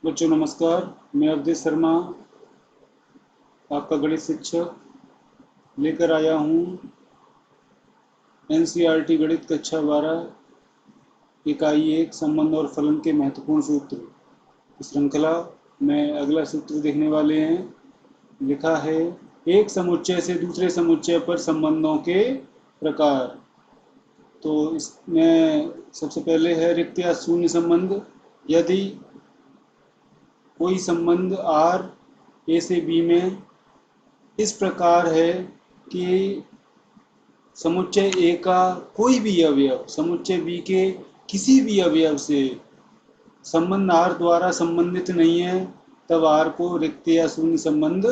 बच्चों नमस्कार। मैं अवधेश शर्मा, आपका गणित शिक्षक, लेकर आया हूँ एनसीईआरटी गणित कक्षा 12 इकाई 1 संबंध और फलन के महत्वपूर्ण सूत्र की श्रृंखला में अगला सूत्र देखने वाले हैं। लिखा है एक समुच्चय से दूसरे समुच्चय पर संबंधों के प्रकार। तो इसमें सबसे पहले है रिक्त या शून्य संबंध। यदि कोई संबंध आर ए से बी में इस प्रकार है कि समुच्चय ए का कोई भी अवयव समुच्चय बी के किसी भी अवयव से संबंध आर द्वारा संबंधित नहीं है, तब आर को रिक्त या शून्य संबंध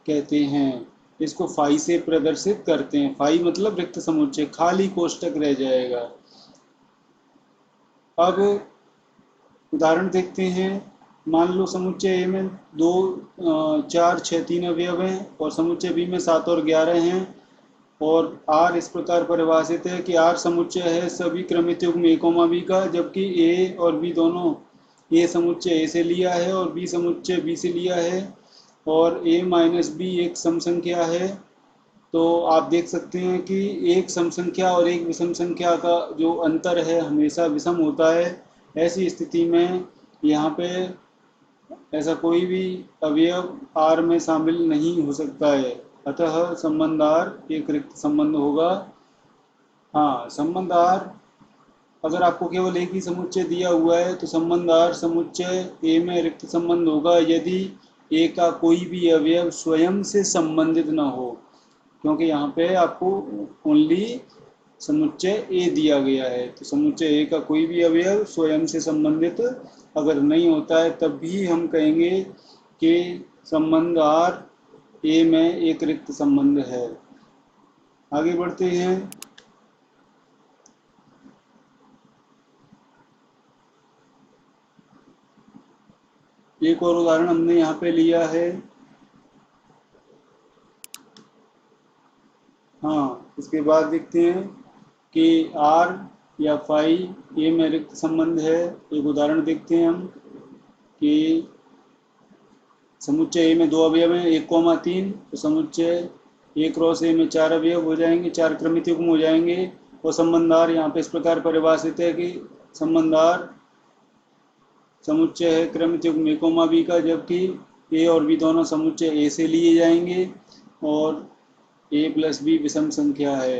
कहते हैं। इसको फाई से प्रदर्शित करते हैं। फाई मतलब रिक्त समुच्चय, खाली कोष्टक रह जाएगा। अब उदाहरण देखते हैं। मान लो समुच्चय ए में 2, 4, 6, 3 अवयव हैं और समुच्चय बी में 7 और 11 हैं। और आर इस प्रकार परिभाषित है कि आर समुच्चय है सभी क्रमित युग्म ए कोमा बी का, जबकि ए और बी दोनों, ए समुच्चय ए से लिया है और बी समुच्चय बी से लिया है, और ए माइनस बी एक सम संख्या है। तो आप देख सकते हैं कि एक सम संख्या और एक विषम संख्या का जो अंतर है हमेशा विषम होता है। ऐसी स्थिति में यहाँ पे ऐसा कोई भी अवयव आर में शामिल नहीं हो सकता है, अतः संबंध आर एक रिक्त संबंध होगा। हाँ, संबंध आर अगर आपको केवल एक ही समुच्चय दिया हुआ है तो संबंध आर समुच्चय ए में रिक्त संबंध होगा यदि ए का कोई भी अवयव स्वयं से संबंधित न हो, क्योंकि यहाँ पे आपको ओनली समुच्चय ए दिया गया है। तो समुच्चय ए का कोई भी अवयव स्वयं से संबंधित अगर नहीं होता है तब भी हम कहेंगे कि संबंध आर ए में एक रिक्त संबंध है। आगे बढ़ते हैं। एक और उदाहरण हमने यहाँ पे लिया है। हाँ, इसके बाद देखते हैं कि आर या फाई ए में रिक्त संबंध है। एक उदाहरण देखते हैं हम कि समुच्चय ए में 2 अवयव हैं 1,3, तो समुच्चय ए क्रॉस ए में 4 अवयव हो जाएंगे, 4 क्रमित युग्म हो जाएंगे। और संबंध आर यहाँ पे इस प्रकार परिभाषित है कि संबंध आर समुच्चय है क्रमित युग्म ए कोमा बी का, जबकि ए और बी दोनों समुच्चय ए से लिए जाएंगे और ए प्लस बी विषम संख्या है।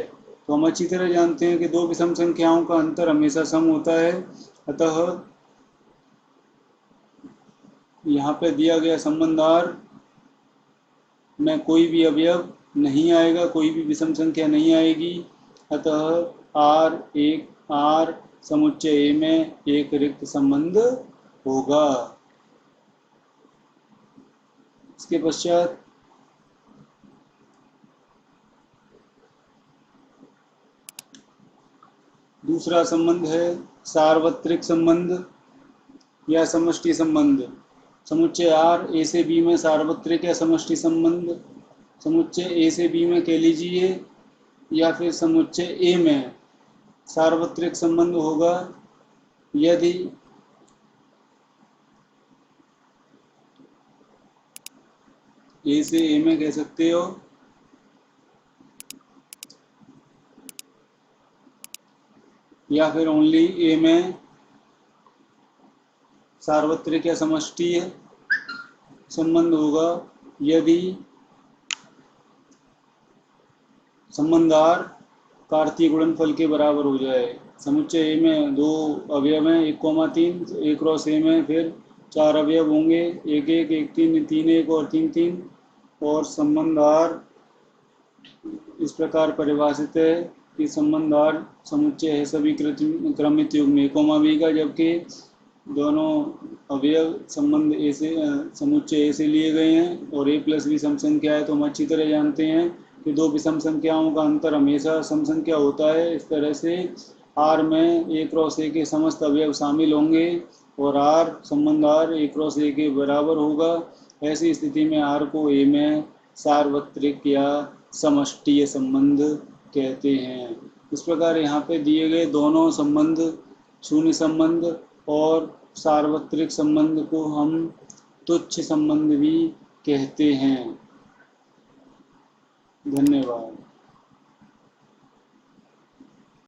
तो हम अच्छी तरह जानते हैं कि दो विषम संख्याओं का अंतर हमेशा सम होता है, अतः यहाँ पे दिया गया संबंध आर में कोई भी अवयव नहीं आएगा, कोई भी विषम संख्या नहीं आएगी, अतः आर समुच्चय ए में एक रिक्त संबंध होगा। इसके पश्चात दूसरा संबंध है सार्वत्रिक संबंध या समष्टि संबंध। समुच्चय आर ए से बी में सार्वत्रिक या समष्टि संबंध समुच्चय ए से बी में कह लीजिए, या फिर समुच्चय ए में सार्वत्रिक संबंध होगा यदि ए से ए में कह सकते हो, या फिर ओनली ए में सार्वत्रिक या समष्टि संबंध होगा यदि संबंध आर कार्तीय गुणनफल के बराबर हो जाए। समुच्चय ए में 2 अवयव हैं 1,3, ए क्रॉस ए में फिर 4 अवयव होंगे 1, 1, 1, 3, 3, 1 और 3, 3, और संबंध आर इस प्रकार परिभाषित है कि संबंध आर समुच्चय है सभी क्रमित युग्म ए कोमा बी का, जबकि दोनों अवयव संबंध ए से समुच्चय ए से लिए गए हैं और ए प्लस बी सम संख्या है। तो हम अच्छी तरह जानते हैं कि दो विषम संख्याओं का अंतर हमेशा सम संख्या होता है। इस तरह से आर में ए क्रॉस ए के समस्त अवयव शामिल होंगे और आर संबंध आर ए क्रॉस ए के बराबर होगा। ऐसी स्थिति में आर को ए में सार्वत्रिक या समष्टीय संबंध कहते हैं। इस प्रकार यहाँ पे दिए गए दोनों संबंध शून्य संबंध और सार्वत्रिक संबंध को हम तुच्छ संबंध भी कहते हैं। धन्यवाद।